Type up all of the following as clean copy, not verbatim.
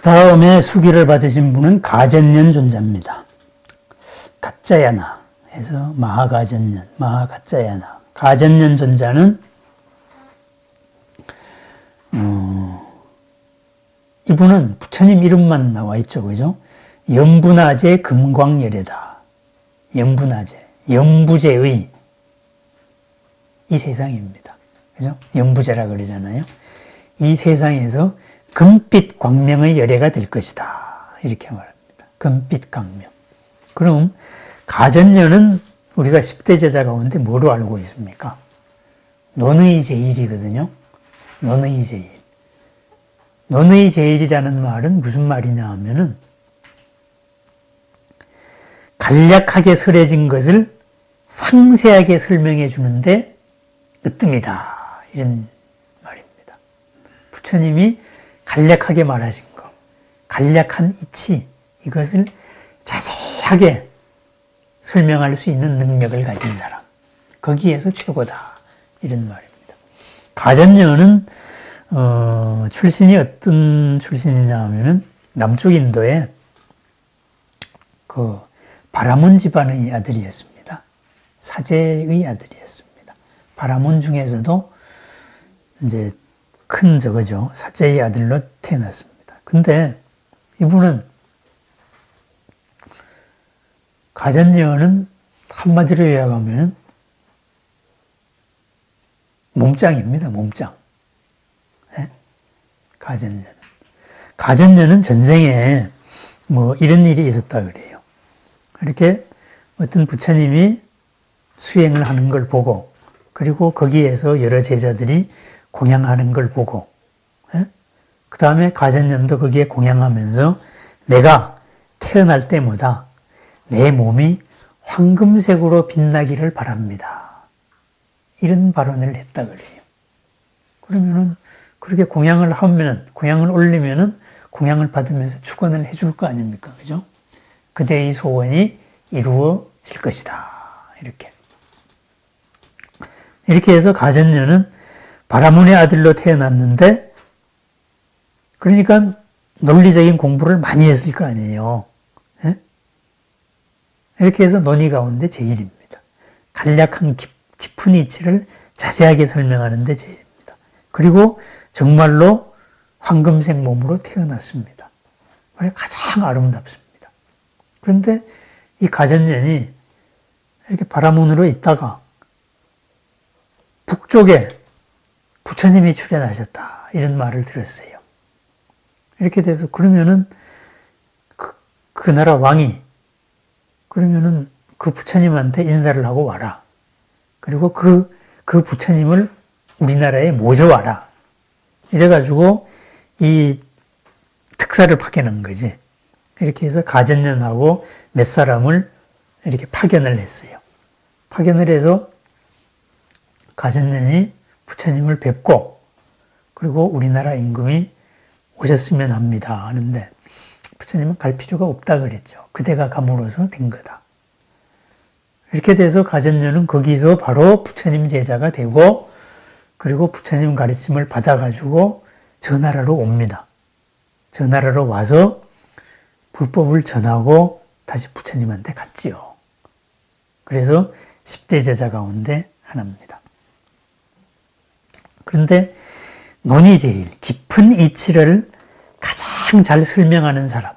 다음에 수기를 받으신 분은 가전년 존자입니다. 가짜야나 해서 마하가전년, 마하가짜야나. 가전년 존자는 이분은 부처님 이름만 나와 있죠, 그죠? 연부나제 금광열애다. 연부나제, 연부제의 이 세상입니다. 그죠? 연부제라 그러잖아요. 이 세상에서 금빛 광명의 열애가 될 것이다. 이렇게 말합니다. 금빛 광명. 그럼 가전년은 우리가 10대 제자 가운데 뭐로 알고 있습니까? 논의 제일이거든요. 논의 제일. 논의 제일이라는 말은 무슨 말이냐 하면은 간략하게 설해진 것을 상세하게 설명해 주는데 으뜸이다. 이런 말입니다. 부처님이 간략하게 말하신 것, 간략한 이치, 이것을 자세하게 설명할 수 있는 능력을 가진 사람, 거기에서 최고다. 이런 말입니다. 가전년은 출신이 어떤 출신이냐 하면은 남쪽 인도에 그 바라몬 집안의 아들이었습니다. 사제의 아들이었습니다. 바라몬 중에서도 이제 큰 저거죠. 사제의 아들로 태어났습니다. 근데 이분은 가전년은 한마디로 요약하면 몸짱입니다. 몸짱. 네? 가전년은 전생에 뭐 이런 일이 있었다 그래요. 이렇게 어떤 부처님이 수행을 하는 걸 보고 그리고 거기에서 여러 제자들이 공양하는 걸 보고 그 다음에 가전년도 거기에 공양하면서 내가 태어날 때마다 내 몸이 황금색으로 빛나기를 바랍니다. 이런 발언을 했다 그래요. 그러면은 그렇게 공양을 하면은, 공양을 올리면은 공양을 받으면서 축원을 해줄 거 아닙니까? 그죠? 그대의 소원이 이루어질 것이다. 이렇게 해서 가전년은 바라몬의 아들로 태어났는데, 그러니까 논리적인 공부를 많이 했을 거 아니에요. 예? 이렇게 해서 논의 가운데 제일입니다. 간략한 깊은 이치를 자세하게 설명하는데 제일입니다. 그리고 정말로 황금색 몸으로 태어났습니다. 가장 아름답습니다. 그런데 이 가전년이 이렇게 바라몬으로 있다가 북쪽에 부처님이 출현하셨다. 이런 말을 들었어요. 이렇게 돼서 그러면은 그 나라 왕이 그러면은 그 부처님한테 인사를 하고 와라. 그리고 그 부처님을 우리나라에 모셔와라. 이래가지고 이 특사를 파견한 거지. 이렇게 해서 가전년하고 몇 사람을 이렇게 파견을 했어요. 파견을 해서 가전년이 부처님을 뵙고 그리고 우리나라 임금이 오셨으면 합니다 하는데 부처님은 갈 필요가 없다 그랬죠. 그대가 감으로서 된 거다. 이렇게 돼서 가전년은 거기서 바로 부처님 제자가 되고 그리고 부처님 가르침을 받아가지고 저 나라로 옵니다. 저 나라로 와서 불법을 전하고 다시 부처님한테 갔지요. 그래서 10대 제자 가운데 하나입니다. 그런데 논이 제일 깊은 이치를 가장 잘 설명하는 사람,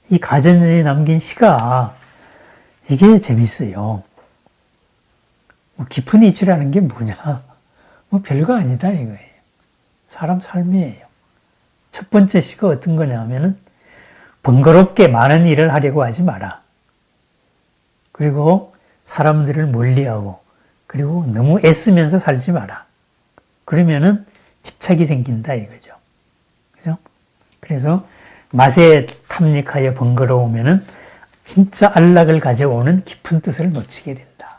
이 가전년이 남긴 시가 이게 재밌어요. 뭐 깊은 이치라는 게 뭐냐? 뭐 별거 아니다 이거예요. 사람 삶이에요. 첫 번째 시가 어떤 거냐 하면은 번거롭게 많은 일을 하려고 하지 마라. 그리고 사람들을 멀리하고 그리고 너무 애쓰면서 살지 마라. 그러면은 집착이 생긴다 이거죠. 그죠? 그래서 맛에 탐닉하여 번거로우면은 진짜 안락을 가져오는 깊은 뜻을 놓치게 된다.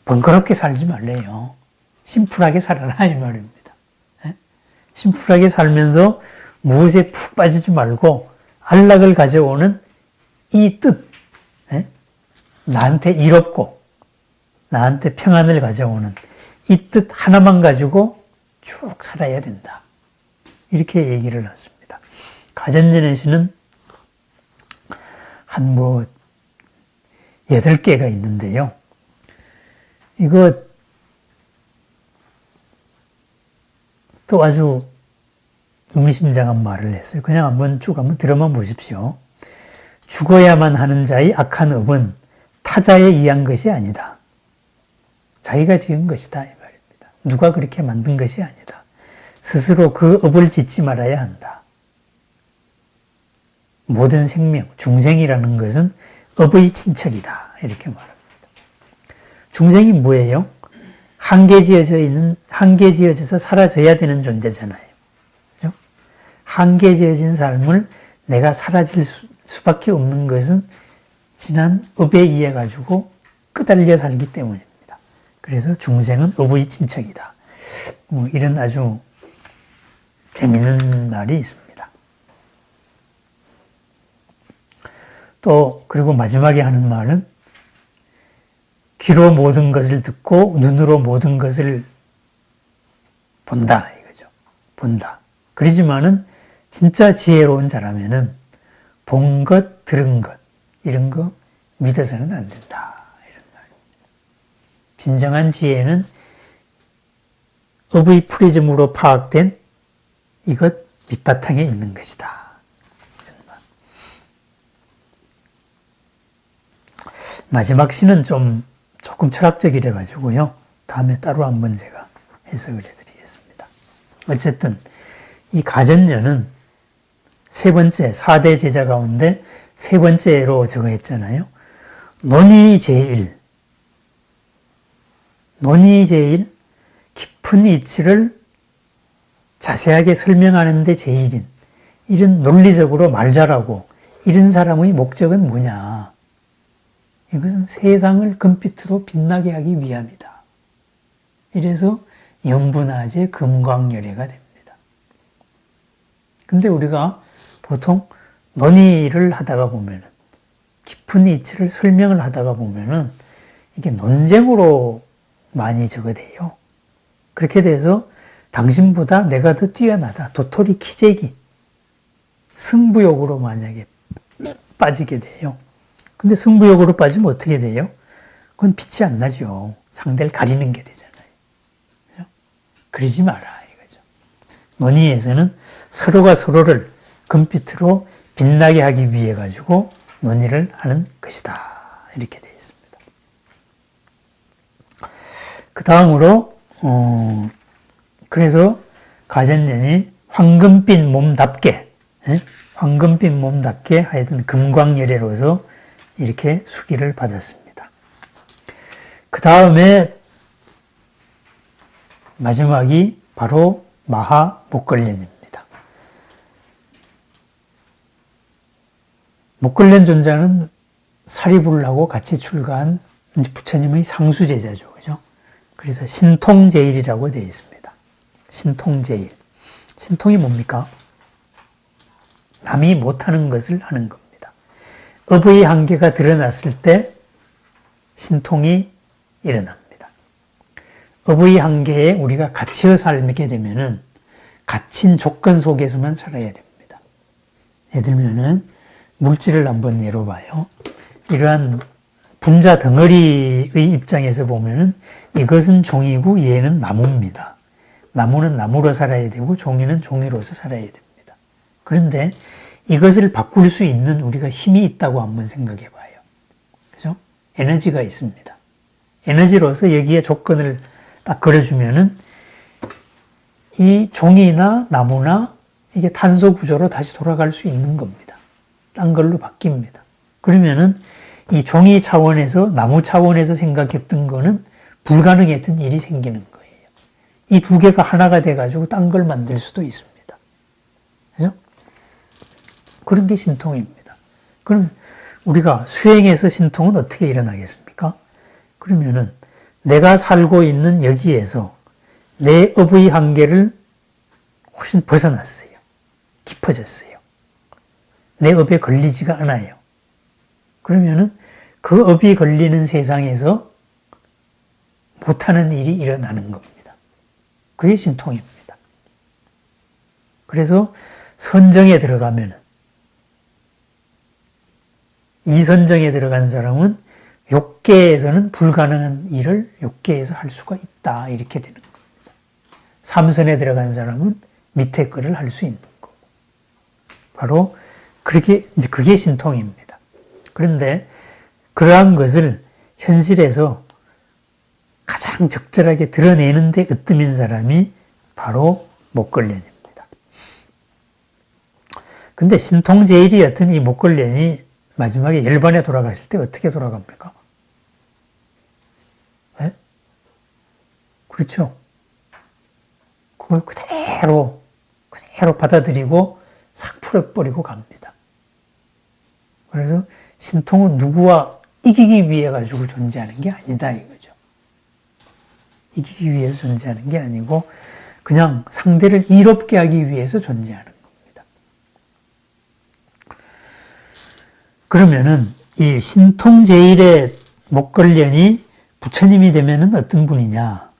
번거롭게 살지 말래요. 심플하게 살아라 이 말입니다. 심플하게 살면서 무엇에 푹 빠지지 말고 안락을 가져오는 이 뜻, 나한테 이롭고 나한테 평안을 가져오는 이 뜻 하나만 가지고 쭉 살아야 된다. 이렇게 얘기를 했습니다. 가전제넷에는 한 8개가 있는데요. 이거 또 아주 의미심장한 말을 했어요. 그냥 한번 들어만 보십시오. 죽어야만 하는 자의 악한 업은 타자에 의한 것이 아니다. 자기가 지은 것이다 이 말입니다. 누가 그렇게 만든 것이 아니다. 스스로 그 업을 짓지 말아야 한다. 모든 생명, 중생이라는 것은 업의 친척이다. 이렇게 말합니다. 중생이 뭐예요? 한계 지어져서 사라져야 되는 존재잖아요. 그죠? 한계 지어진 삶을 내가 사라질 수밖에 없는 것은 지난 업에 의해 가지고 끄달려 살기 때문입니다. 그래서 중생은 업의 친척이다. 이런 아주 재미있는 말이 있습니다. 또 그리고 마지막에 하는 말은 귀로 모든 것을 듣고 눈으로 모든 것을 본다 이거죠. 본다. 그러지만은 진짜 지혜로운 자라면은 본 것, 들은 것 이런 거 믿어서는 안 된다. 이런 말입니다. 진정한 지혜는 업의 프리즘으로 파악된 이것 밑바탕에 있는 것이다. 마지막 시는 조금 철학적이래 가지고요. 다음에 따로 한번 제가 해석을 해드리겠습니다. 어쨌든 이 가전녀는 세 번째 4대 제자 가운데 세 번째로 저거 했잖아요. 논의제일 깊은 이치를 자세하게 설명하는 데 제일인 이런 논리적으로 말 잘하고 이런 사람의 목적은 뭐냐. 이것은 세상을 금빛으로 빛나게 하기 위함이다. 이래서 영분화제 금광열애가 됩니다. 근데 우리가 보통 논의를 하다가 보면은 깊은 이치를 설명을 하다가 보면은 이게 논쟁으로 많이 돼요. 그렇게 돼서 당신보다 내가 더 뛰어나다. 도토리 키재기. 승부욕으로 만약에 빠지게 돼요. 근데 승부욕으로 빠지면 어떻게 돼요? 그건 빛이 안 나죠. 상대를 가리는 게 되잖아요. 그죠? 그러지 마라 이거죠. 논의에서는 서로가 서로를 금빛으로 빛나게 하기 위해 가지고 논의를 하는 것이다. 이렇게 되어 있습니다. 그 다음으로 그래서 가전년이 황금빛 몸답게 하여튼 금광열애로서 이렇게 수기를 받았습니다. 그 다음에 마지막이 바로 마하목걸련입니다. 목걸련 존자는 사리불하고 같이 출가한 부처님의 상수제자죠. 그죠? 그래서 신통제일이라고 되어 있습니다. 신통제일. 신통이 뭡니까? 남이 못하는 것을 하는 겁니다. 업의 한계가 드러났을 때 신통이 일어납니다. 업의 한계에 우리가 갇혀 살게 되면은 갇힌 조건 속에서만 살아야 됩니다. 예를 들면은 물질을 한번 예로 봐요. 이러한 분자 덩어리의 입장에서 보면은 이것은 종이고 얘는 나무입니다. 나무는 나무로 살아야 되고 종이는 종이로서 살아야 됩니다. 그런데 이것을 바꿀 수 있는 우리가 힘이 있다고 한번 생각해 봐요. 그죠? 에너지가 있습니다. 에너지로서 여기에 조건을 딱 걸어주면은 이 종이나 나무나 이게 탄소 구조로 다시 돌아갈 수 있는 겁니다. 딴 걸로 바뀝니다. 그러면은 이 종이 차원에서 나무 차원에서 생각했던 거는 불가능했던 일이 생기는 거예요. 이 두 개가 하나가 돼가지고 딴 걸 만들 수도 있습니다. 그죠? 그런 게 신통입니다. 그럼 우리가 수행에서 신통은 어떻게 일어나겠습니까? 그러면은 내가 살고 있는 여기에서 내 업의 한계를 훨씬 벗어났어요. 깊어졌어요. 내 업에 걸리지가 않아요. 그러면은 그 업이 걸리는 세상에서 못하는 일이 일어나는 겁니다. 그게 신통입니다. 그래서 선정에 들어가면은, 이 선정에 들어간 사람은 욕계에서는 불가능한 일을 욕계에서 할 수가 있다. 이렇게 되는 겁니다. 삼선에 들어간 사람은 밑에 거를 할 수 있는 거고. 바로 그렇게, 이제 그게 신통입니다. 그런데 그러한 것을 현실에서 가장 적절하게 드러내는데 으뜸인 사람이 바로 목걸련입니다. 근데 신통제일이었던 이 목걸련이 마지막에 열반에 돌아가실 때 어떻게 돌아갑니까? 네? 그렇죠. 그걸 그대로 받아들이고 싹 풀어버리고 갑니다. 그래서 신통은 누구와 이기기 위해 가지고 존재하는 게 아니다 이거죠. 이기기 위해서 존재하는 게 아니고 그냥 상대를 이롭게 하기 위해서 존재하는 겁니다. 그러면은 이 신통제일의 목걸련이 부처님이 되면은 어떤 분이냐?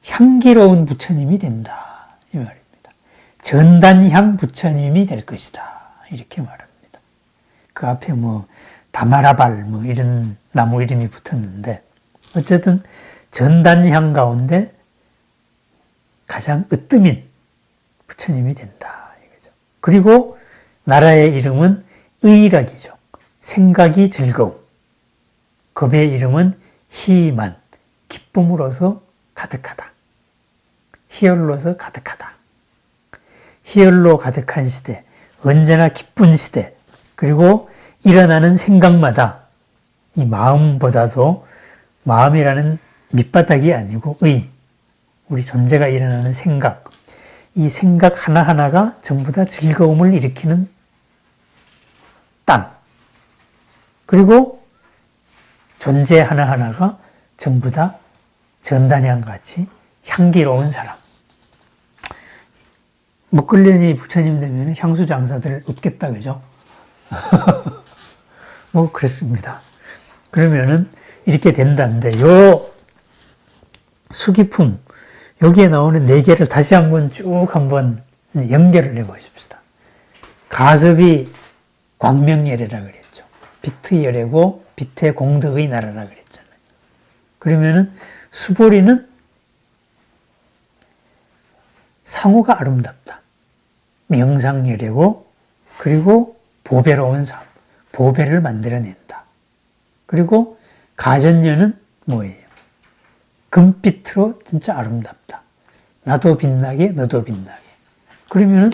향기로운 부처님이 된다 이 말입니다. 전단향 부처님이 될 것이다 이렇게 말합니다. 그 앞에 뭐 다마라발 뭐 이런 나무 이름이 붙었는데 어쨌든 전단향 가운데 가장 으뜸인 부처님이 된다 이거죠. 그리고 나라의 이름은 의락이죠. 생각이 즐거움. 겁의 이름은 희만, 기쁨으로서 가득하다. 희열로서 가득하다. 희열로 가득한 시대, 언제나 기쁜 시대, 그리고 일어나는 생각마다 이 마음보다도 마음이라는 밑바닥이 아니고 우리 존재가 일어나는 생각, 이 생각 하나하나가 전부 다 즐거움을 일으키는 땅. 그리고 존재 하나하나가 전부 다 전단향같이 향기로운 사람. 목걸련이 부처님 되면 향수 장사들 없겠다, 그죠? 뭐, 그랬습니다. 그러면은 이렇게 된다는데, 요 수기품, 여기에 나오는 네 개를 다시 한번 쭉 한번 연결을 해 보십시다. 가섭이 광명열애라 그랬죠. 빛의 열애고 빛의 공덕의 나라라 그랬잖아요. 그러면은 수보리는 상호가 아름답다. 명상열애고 그리고 보배로운 삶, 보배를 만들어낸다. 그리고 가전녀는 뭐예요? 금빛으로 진짜 아름답다. 나도 빛나게 너도 빛나게. 그러면은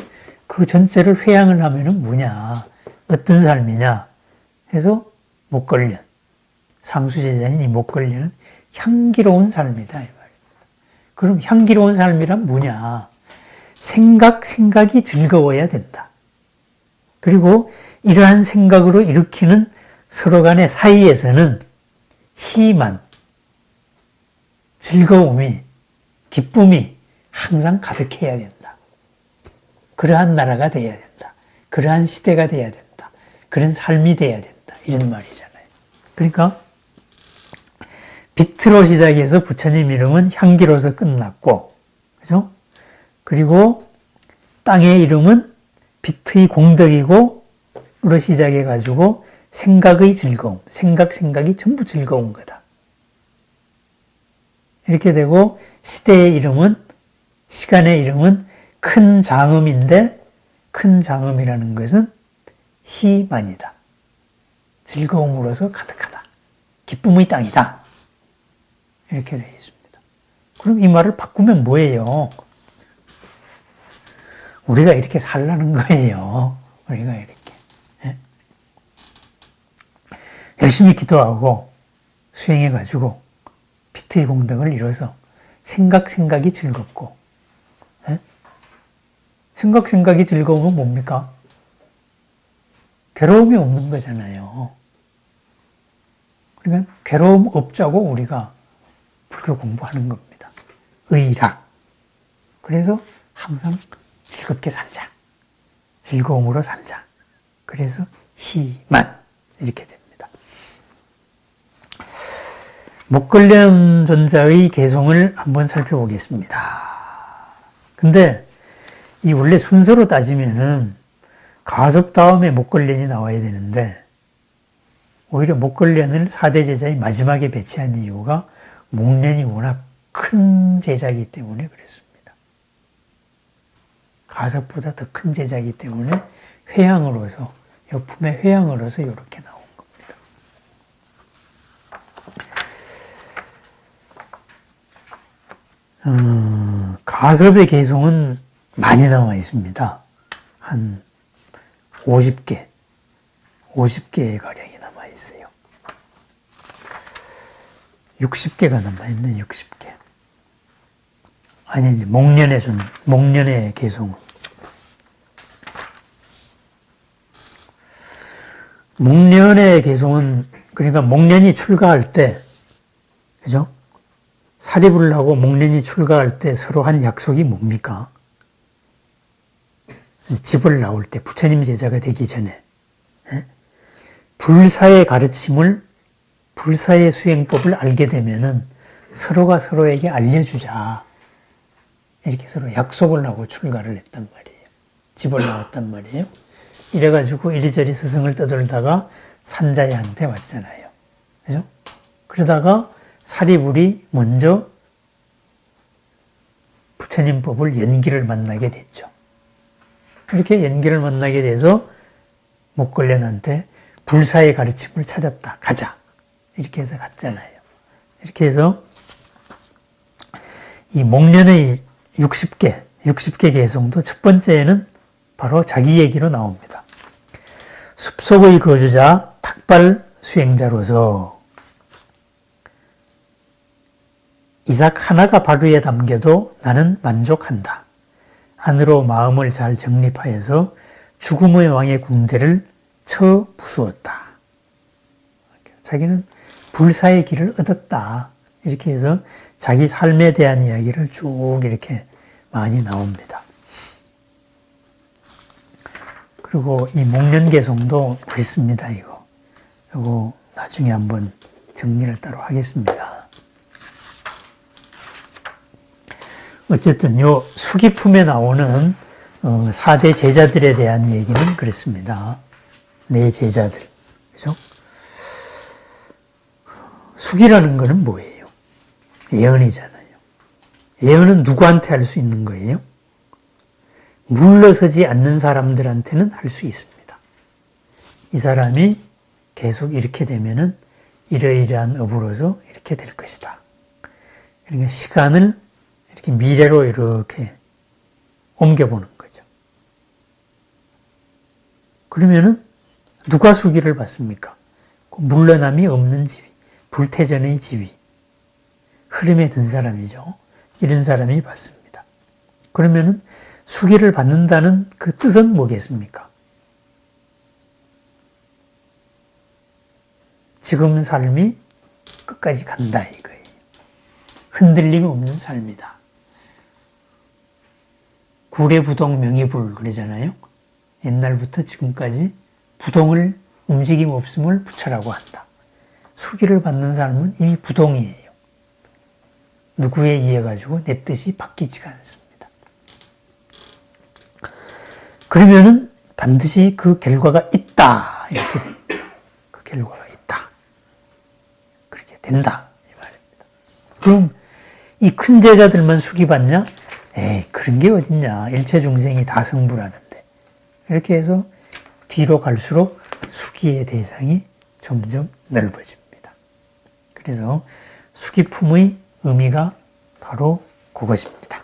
그 전체를 회양을 하면은 뭐냐? 어떤 삶이냐? 해서 목걸련. 상수제자인 이 목걸련은 향기로운 삶이다. 이 말입니다. 그럼 향기로운 삶이란 뭐냐? 생각이 즐거워야 된다. 그리고 이러한 생각으로 일으키는 서로 간의 사이에서는 희만, 즐거움이, 기쁨이 항상 가득해야 된다. 그러한 나라가 돼야 된다. 그러한 시대가 돼야 된다. 그런 삶이 돼야 된다. 이런 말이잖아요. 그러니까 빛으로 시작해서 부처님 이름은 향기로서 끝났고, 그죠? 그리고 땅의 이름은 빛의 공덕이고, 으로 시작해가지고 생각의 즐거움, 생각이 전부 즐거운 거다. 이렇게 되고 시대의 이름은, 시간의 이름은 큰 장엄인데 큰 장엄이라는 것은 희만이다. 즐거움으로서 가득하다. 기쁨의 땅이다. 이렇게 되어 있습니다. 그럼 이 말을 바꾸면 뭐예요? 우리가 이렇게 살라는 거예요. 우리가 이렇게. 열심히 기도하고 수행해가지고 빛의 공덕을 이뤄서 생각이 즐겁고, 생각이 즐거우면 뭡니까? 괴로움이 없는 거잖아요. 그러니까 괴로움 없자고 우리가 불교 공부하는 겁니다. 의락. 그래서 항상 즐겁게 살자. 즐거움으로 살자. 그래서 희만 이렇게 됩니다. 목걸련 존자의 개성을 한번 살펴보겠습니다. 근데 이 원래 순서로 따지면은 가섭 다음에 목걸련이 나와야 되는데 오히려 목걸련을 4대 제자의 마지막에 배치한 이유가 목련이 워낙 큰 제자이기 때문에 그랬습니다. 가섭보다 더 큰 제자이기 때문에 회양으로서, 역품의 회양으로서 이렇게 나온 겁니다. 가섭의 개송은 많이 나와 있습니다. 한 50개 가량이 남아 있어요. 60개가 남아 있네, 60개. 아니, 이제 목련의 개송은. 목련의 개송은, 그러니까 목련이 출가할 때, 그죠? 사립을 하고 목련이 출가할 때 서로 한 약속이 뭡니까? 집을 나올 때, 부처님 제자가 되기 전에, 불사의 가르침을, 불사의 수행법을 알게 되면은 서로가 서로에게 알려주자. 이렇게 서로 약속을 하고 출가를 했단 말이에요. 집을 나왔단 말이에요. 이래가지고 이리저리 스승을 떠돌다가 산자애한테 왔잖아요. 그죠? 그러다가 사리불이 먼저 부처님 법을 연기를 만나게 됐죠. 이렇게 연기를 만나게 돼서 목걸련한테 불사의 가르침을 찾았다. 가자. 이렇게 해서 갔잖아요. 이렇게 해서 이 목련의 60개 개송도 첫 번째에는 바로 자기 얘기로 나옵니다. 숲속의 거주자 탁발 수행자로서 이삭 하나가 바루에 담겨도 나는 만족한다. 안으로 마음을 잘 정립하여서 죽음의 왕의 궁대를 쳐 부수었다. 자기는 불사의 길을 얻었다. 이렇게 해서 자기 삶에 대한 이야기를 쭉 이렇게 많이 나옵니다. 그리고 이 목련개송도 멋있습니다, 이거. 이거 나중에 한번 정리를 따로 하겠습니다. 어쨌든 요 수기품에 나오는 4대 제자들에 대한 얘기는 그렇습니다. 네 제자들. 그죠? 수기라는 거는 뭐예요? 예언이잖아요. 예언은 누구한테 할 수 있는 거예요? 물러서지 않는 사람들한테는 할 수 있습니다. 이 사람이 계속 이렇게 되면은 이러이러한 업으로서 이렇게 될 것이다. 그러니까 시간을 이렇게 미래로 이렇게 옮겨보는 거죠. 그러면은 누가 수기를 받습니까? 물러남이 없는 지위, 불태전의 지위, 흐름에 든 사람이죠. 이런 사람이 받습니다. 그러면은 수기를 받는다는 그 뜻은 뭐겠습니까? 지금 삶이 끝까지 간다 이거예요. 흔들림 없는 삶이다. 구례부동 명의불 그러잖아요. 옛날부터 지금까지 부동을 움직임 없음을 부처라고 한다. 수기를 받는 사람은 이미 부동이에요. 누구에 의해 가지고 내 뜻이 바뀌지가 않습니다. 그러면은 반드시 그 결과가 있다 이렇게 됩니다. 그 결과가 있다. 그렇게 된다 이 말입니다. 그럼 이 큰 제자들만 수기 받냐? 에이 그런 게 어딨냐. 일체 중생이 다 성불하는데. 이렇게 해서 뒤로 갈수록 수기의 대상이 점점 넓어집니다. 그래서 수기품의 의미가 바로 그것입니다.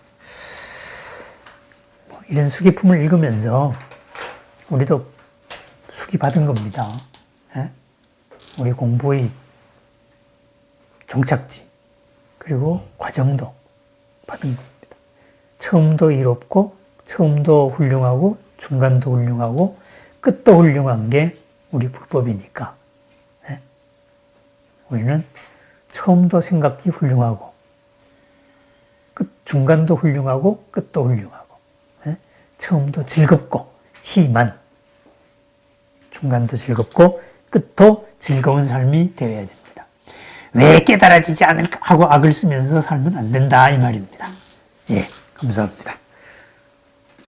이런 수기품을 읽으면서 우리도 수기 받은 겁니다. 우리 공부의 종착지 그리고 과정도 받은 겁니다. 처음도 이롭고 처음도 훌륭하고 중간도 훌륭하고 끝도 훌륭한 게 우리 불법이니까 우리는 처음도 생각이 훌륭하고 중간도 훌륭하고 끝도 훌륭하고 처음도 즐겁고 희만 중간도 즐겁고 끝도 즐거운 삶이 되어야 됩니다. 왜 깨달아지지 않을까 하고 악을 쓰면서 살면 안 된다 이 말입니다. 예, 감사합니다.